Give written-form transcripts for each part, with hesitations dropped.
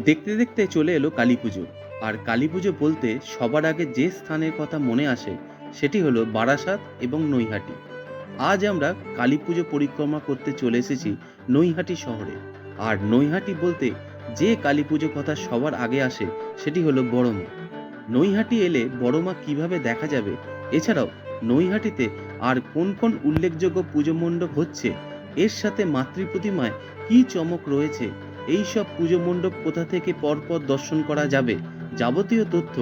দেখতে দেখতে চলে এলো কালী পুজো। আর কালী পুজো বলতে সবার আগে যে স্থানের কথা মনে আসে সেটি হলো বারাসাত এবং নৈহাটি। আজ আমরা কালী পুজো পরিক্রমা করতে চলে এসেছি নৈহাটি শহরে। আর নৈহাটি বলতে যে কালী পুজো কথা সবার আগে আসে সেটি হলো বড়মা। নৈহাটি এলে বড়মা কিভাবে দেখা যাবে, এছাড়াও নৈহাটিতে আর কোন কোন উল্লেখযোগ্য পুজো মণ্ডপ হচ্ছে, এর সাথে মাতৃ প্রতিমায় কী চমক রয়েছে, এই সব পুজো মণ্ডপ কোথা থেকে পরপর দর্শন করা যাবে, যাবতীয় তথ্য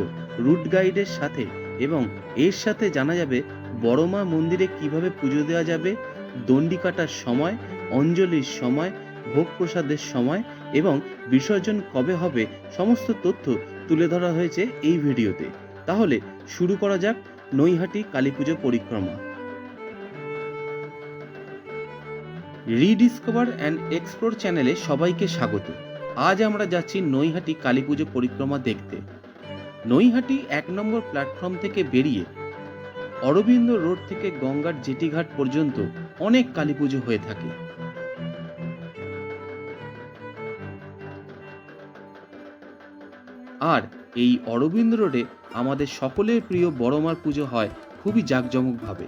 রুট গাইডের সাথে। এবং এর সাথে জানা যাবে বড়মা মন্দিরে কিভাবে পুজো দেওয়া যাবে, দণ্ডি কাটার সময়, অঞ্জলির সময়, ভোগ প্রসাদের সময় এবং বিসর্জন কবে হবে, সমস্ত তথ্য তুলে ধরা হয়েছে এই ভিডিওতে। তাহলে শুরু করা যাক নৈহাটি কালী পুজো পরিক্রমা। রিডিসকভার অ্যান্ড এক্সপ্লোর চ্যানেলে সবাইকে স্বাগত। আজ আমরা যাচ্ছি নৈহাটি কালী পুজো পরিক্রমা দেখতে। নৈহাটি 1 নম্বর প্ল্যাটফর্ম থেকে বেরিয়ে অরবিন্দ রোড থেকে গঙ্গার জেটিঘাট পর্যন্ত অনেক কালী পুজো হয়ে থাকে। আর এই অরবিন্দ রোডে আমাদের সকলের প্রিয় বড়মার পুজো হয় খুবই জাঁকজমকভাবে।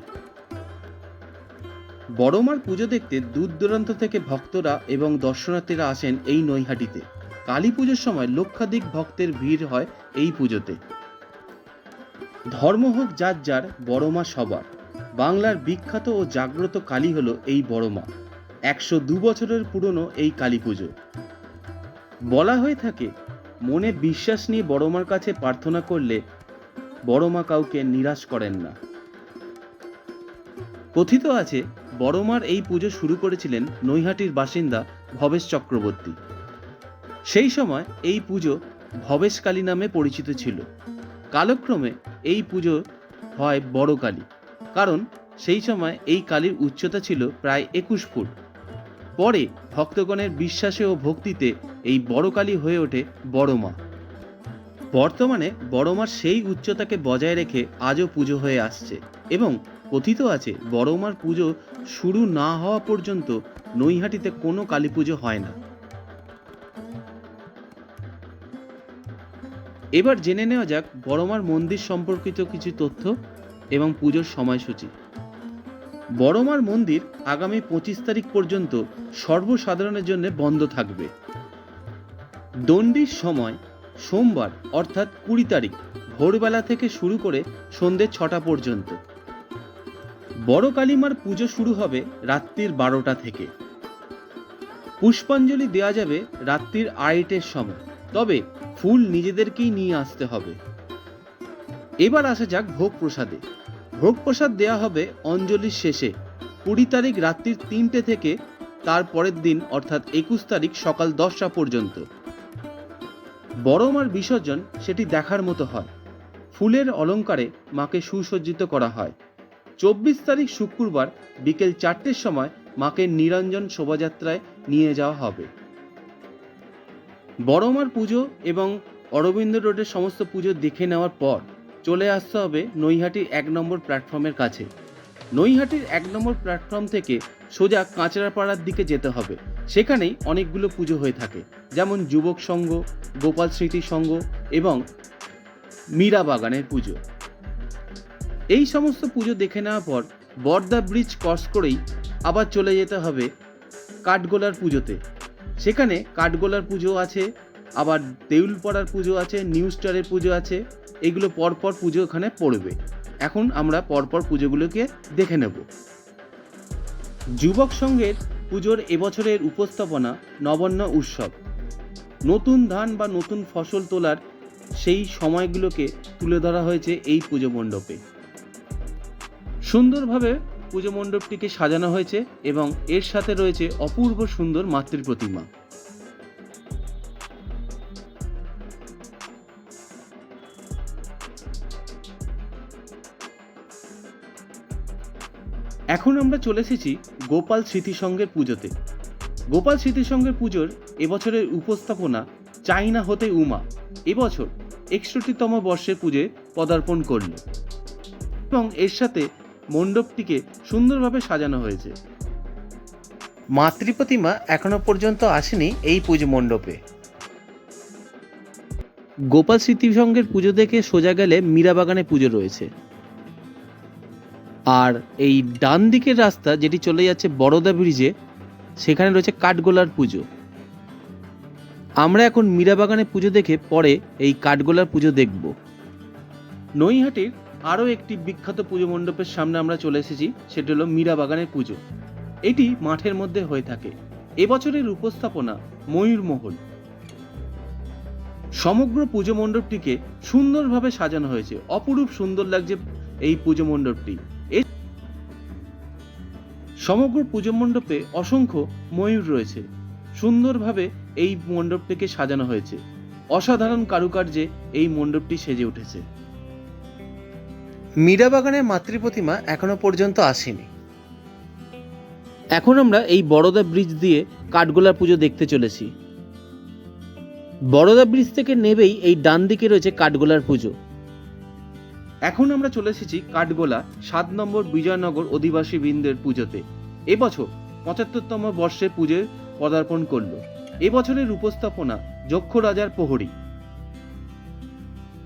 বড়মার পুজো দেখতে দূর দূরান্ত থেকে ভক্তরা এবং দর্শনার্থীরা আসেন এই নৈহাটিতে। কালী পুজোর সময় লক্ষাধিক ভক্তের ভিড় হয় এই পুজোতে। ধর্ম হোক যার যার, বড়মা সবার। বাংলার বিখ্যাত ও জাগ্রত কালী হলো এই বড়মা। 102 বছরের পুরনো এই কালী পুজো। বলা হয়ে থাকে, মনে বিশ্বাস নিয়ে বড়মার কাছে প্রার্থনা করলে বড়মা কাউকে নিরাশ করেন না। কথিত আছে বড়মার এই পুজো শুরু করেছিলেন নৈহাটির বাসিন্দা ভবেশ চক্রবর্তী। সেই সময় এই পুজো ভবেশ কালী নামে পরিচিত ছিল। কালক্রমে এই পুজো হয় বড় কালী, কারণ সেই সময় এই কালীর উচ্চতা ছিল প্রায় 21 ফুট। পরে ভক্তগণের বিশ্বাসে ও ভক্তিতে এই বড় কালী হয়ে ওঠে বড়মা। বর্তমানে বড়মার সেই উচ্চতাকে বজায় রেখে আজও পুজো হয়ে আসছে। এবং কথিত আছে বড়মার পুজো শুরু না হওয়া পর্যন্ত নৈহাটিতে কোনো কালী পুজো হয় না। এবার জেনে নেওয়া যাক বড়মার মন্দির সম্পর্কিত কিছু তথ্য এবং পুজোর সময়সূচি। বড়মার মন্দির আগামী 25 তারিখ পর্যন্ত সর্বসাধারণের জন্য বন্ধ থাকবে। দণ্ডির সময় সোমবার অর্থাৎ 20 তারিখ ভোরবেলা থেকে শুরু করে সন্ধ্যে 6টা পর্যন্ত। বড় কালীমার পুজো শুরু হবে রাত্রির 12টা থেকে। পুষ্পাঞ্জলি দেওয়া যাবে রাত্রির 2:30টার সময়, তবে ফুল নিজেদেরকেই নিয়ে আসতে হবে। এবার আসা যাক ভোগ প্রসাদে। ভোগ প্রসাদ দেওয়া হবে অঞ্জলির শেষে 20 তারিখ রাত্রির 3টে থেকে তার পরের দিন অর্থাৎ 21 তারিখ সকাল 10টা পর্যন্ত। বড়মার বিসর্জন সেটি দেখার মতো হয়। ফুলের অলঙ্কারে মাকে সুসজ্জিত করা হয়। 24 তারিখ শুক্রবার বিকেল 4টের সময় মাকে নিরঞ্জন শোভাযাত্রায় নিয়ে যাওয়া হবে। বড়মার পুজো এবং অরবিন্দ রোডের সমস্ত পুজো দেখে নেওয়ার পর চলে আসতে হবে নৈহাটির 1 নম্বর প্ল্যাটফর্মের কাছে। নৈহাটির 1 নম্বর প্ল্যাটফর্ম থেকে সোজা কাঁচরাপাড়ার দিকে যেতে হবে। সেখানেই অনেকগুলো পুজো হয়ে থাকে, যেমন যুবক সংঘ, গোপাল স্মৃতি সংঘ এবং মীরা বাগানের পুজো। এই সমস্ত পুজো দেখে নেওয়ার পর বর্দা ব্রিজ ক্রস করেই আবার চলে যেতে হবে কাঠগোলার পুজোতে। সেখানে কাঠগোলার পুজো আছে, আবার দেউলপাড়ার পুজো আছে, নিউ স্টারের পুজো আছে। এগুলো পরপর পুজো এখানে পড়বে। এখন আমরা পরপর পুজোগুলোকে দেখে নেব। যুবক সংঘের পুজোর এবছরের উপস্থাপনা নবান্ন উৎসব। নতুন ধান বা নতুন ফসল তোলার সেই সময়গুলোকে তুলে ধরা হয়েছে এই পুজো মণ্ডপে। সুন্দরভাবে পুজো মণ্ডপটিকে সাজানো হয়েছে এবং এর সাথে রয়েছে অপূর্ব সুন্দর মাতৃ প্রতিমা। এখন আমরা চলে এসেছি গোপাল স্মৃতি সংঘের পুজোতে। গোপাল স্মৃতি সংঘের পুজোর এবছরের উপস্থাপনা চাইনা হতে উমা এবছর 61তম বর্ষের পুজোয় পদার্পণ করল এবং এর সাথে মণ্ডপটিকে সুন্দরভাবে সাজানো হয়েছে। মাতৃ প্রতিমা এখনো পর্যন্ত আসেনি এই পুজো মণ্ডপে। গোপাল স্মৃতি সংঘের পুজো দেখে সোজা গেলে মীরাবাগানে পুজো রয়েছে। আর এই ডান দিকের রাস্তা যেটি চলে যাচ্ছে বড়দা ব্রিজে, সেখানে রয়েছে কাঠগোলার পুজো। আমরা এখন মীরাবাগানে পুজো দেখে পরে এই কাঠগোলার পুজো দেখব। নৈহাটির আরও একটি বিখ্যাত পুজো মণ্ডপের সামনে আমরা চলে এসেছি, সেটি হলো মীরাবাগানের পুজো। এটি মাঠের মধ্যে হয়ে থাকে। এবছরের উপস্থাপনা ময়ূরমহল। সমগ্র পুজো মণ্ডপটিকে সুন্দরভাবে সাজানো হয়েছে। অপরূপ সুন্দর লাগছে এই পুজো মণ্ডপটি। সমগ্র পুজো মণ্ডপে অসংখ্য ময়ূর রয়েছে। সুন্দরভাবে এই মণ্ডপটিকে সাজানো হয়েছে। অসাধারণ কারুকার্যে এই মণ্ডপটি সেজে উঠেছে। মীরাবাগানের মাতৃপ্রতিমা এখনো পর্যন্ত আসেনি। এখন আমরা এই বড়দা ব্রিজ দিয়ে কাঠগোলার পুজো দেখতে চলেছি। বড়দা ব্রিজ থেকে নেবেই এই ডান দিকে রয়েছে কাঠগোলার পুজো। এখন আমরা চলে এসেছি কাঠগোলা 7 নম্বর বিজয়নগর অধিবাসী বৃন্দের পুজোতে। এবছর 75তম বর্ষে পুজোয় পদার্পণ করল। এবছরের উপস্থাপনা যক্ষ রাজার প্রহরী।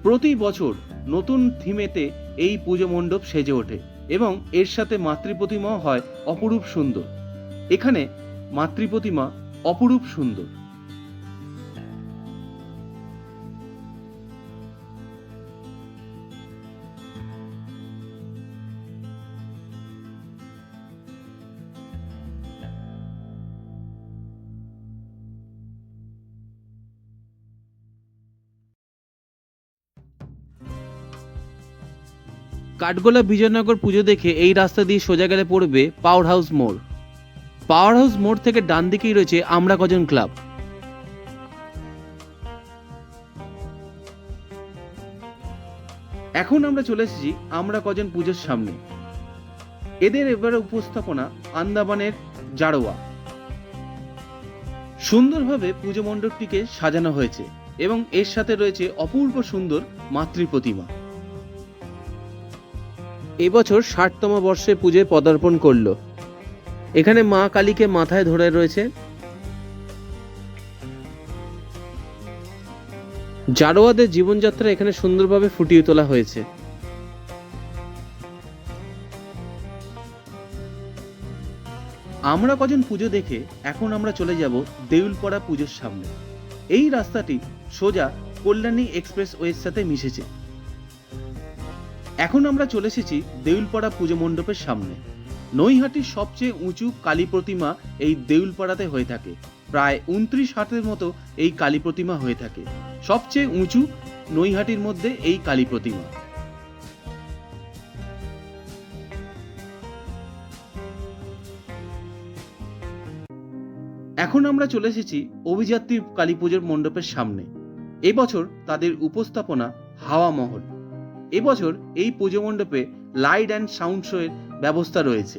প্রতি বছর নতুন থিমেতে এই পুজো মণ্ডপ সেজে ওঠে এবং এর সাথে মাতৃপ্রতিমাও হয় অপরূপ সুন্দর। এখানে মাতৃপ্রতিমা অপরূপ সুন্দর। কাঠগোলা বিজয়নগর পুজো দেখে এই রাস্তা দিয়ে সোজা গেলে পড়বে পাওয়ার হাউস মোড়। পাওয়ার হাউস মোড় থেকে ডান দিকেই রয়েছে আমরা কজন ক্লাব। এখন আমরা চলে এসেছি আমরা কজন পুজোর সামনে। এদের এবারে উপস্থাপনা আন্দামানের জারোয়া। সুন্দরভাবে পুজো মণ্ডপটিকে সাজানো হয়েছে এবং এর সাথে রয়েছে অপূর্ব সুন্দর মাতৃপ্রতিমা। এবছর 60তম বর্ষে পুজোয় পদার্পণ করল। এখানে মা কালীকে মাথায় ধরে রয়েছে। জারোয়াদের জীবনযাত্রা এখানে সুন্দরভাবে ফুটিয়ে তোলা হয়েছে। আমরা কজন পুজো দেখে এখন আমরা চলে যাব দেউলপাড়া পুজোর সামনে। এই রাস্তাটি সোজা কল্যাণী এক্সপ্রেস ওয়ের সাথে মিশেছে। এখন আমরা চলে এসেছি দেউলপাড়া পুজো মণ্ডপের সামনে। নৈহাটির সবচেয়ে উঁচু কালী প্রতিমা এই দেউলপাড়াতে হয়ে থাকে। প্রায় 29 হাতের মতো এই কালী প্রতিমা হয়ে থাকে। সবচেয়ে উঁচু নৈহাটির মধ্যে এই কালী প্রতিমা। এখন আমরা চলে এসেছি অভিযাত্রী কালী পুজোর মণ্ডপের সামনে। এবছর তাদের উপস্থাপনা হাওয়া মহল। এবছর এই পুজো মণ্ডপে লাইট অ্যান্ড সাউন্ড শো এর ব্যবস্থা রয়েছে।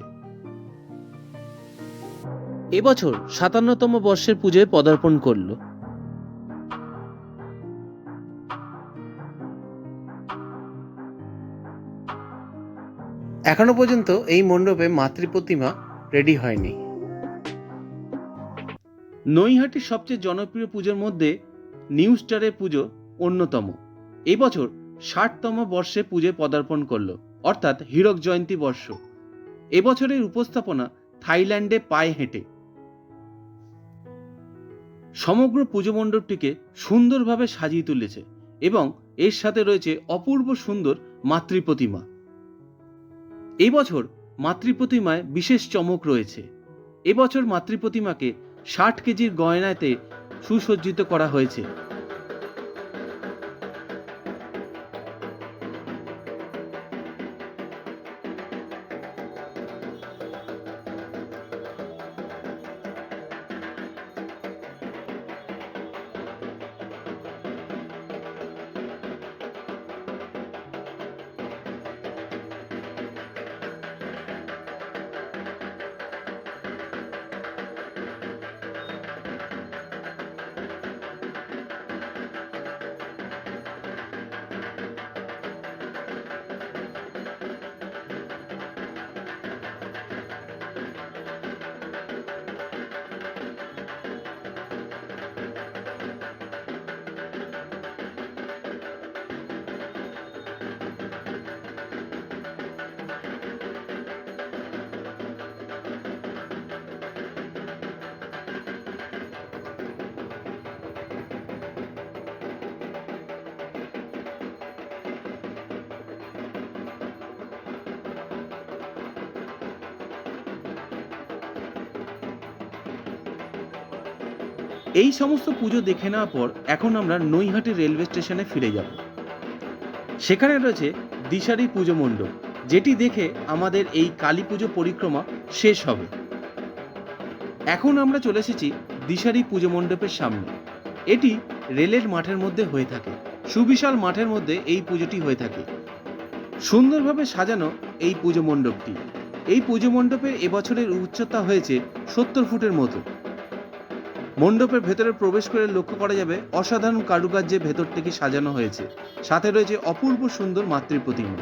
এবছর 57তম বর্ষের পুজোয় পদার্পণ করল। এখনো পর্যন্ত এই মণ্ডপে মাতৃপ্রতিমা রেডি হয়নি। নৈহাটির সবচেয়ে জনপ্রিয় পুজোর মধ্যে নিউ স্টারের পুজো অন্যতম। এবছর 60তম বর্ষে পুজোয় পদার্পণ করল, অর্থাৎ হীরক জয়ন্তী বর্ষ। এবছরের উপস্থাপনা থাইল্যান্ডে পায়ে হেঁটে। সমগ্র পুজো মণ্ডপটিকে সুন্দরভাবে সাজিয়ে তুলেছে এবং এর সাথে রয়েছে অপূর্ব সুন্দর মাতৃপ্রতিমা। এবছর মাতৃপ্রতিমায় বিশেষ চমক রয়েছে। এবছর মাতৃপ্রতিমাকে 60 কেজির গয়নাতে সুসজ্জিত করা হয়েছে। এই সমস্ত পুজো দেখে নেওয়ার পর এখন আমরা নৈহাটি রেলওয়ে স্টেশনে ফিরে যাব। সেখানে রয়েছে দিশারি পুজো মণ্ডপ, যেটি দেখে আমাদের এই কালী পুজো পরিক্রমা শেষ হবে। এখন আমরা চলে এসেছি দিশারি পুজো মণ্ডপের সামনে। এটি রেলের মাঠের মধ্যে হয়ে থাকে। সুবিশাল মাঠের মধ্যে এই পুজোটি হয়ে থাকে। সুন্দরভাবে সাজানো এই পুজো মণ্ডপটি। এই পুজো মণ্ডপের এবছরের উচ্চতা হয়েছে 70 ফুটের মতো। মণ্ডপের ভেতরে প্রবেশ করে লক্ষ্য করা যাবে অসাধারণ কারুকার্যে ভেতর থেকে সাজানো হয়েছে। সাথে রয়েছে অপূর্ব সুন্দর মাতৃ প্রতিমা।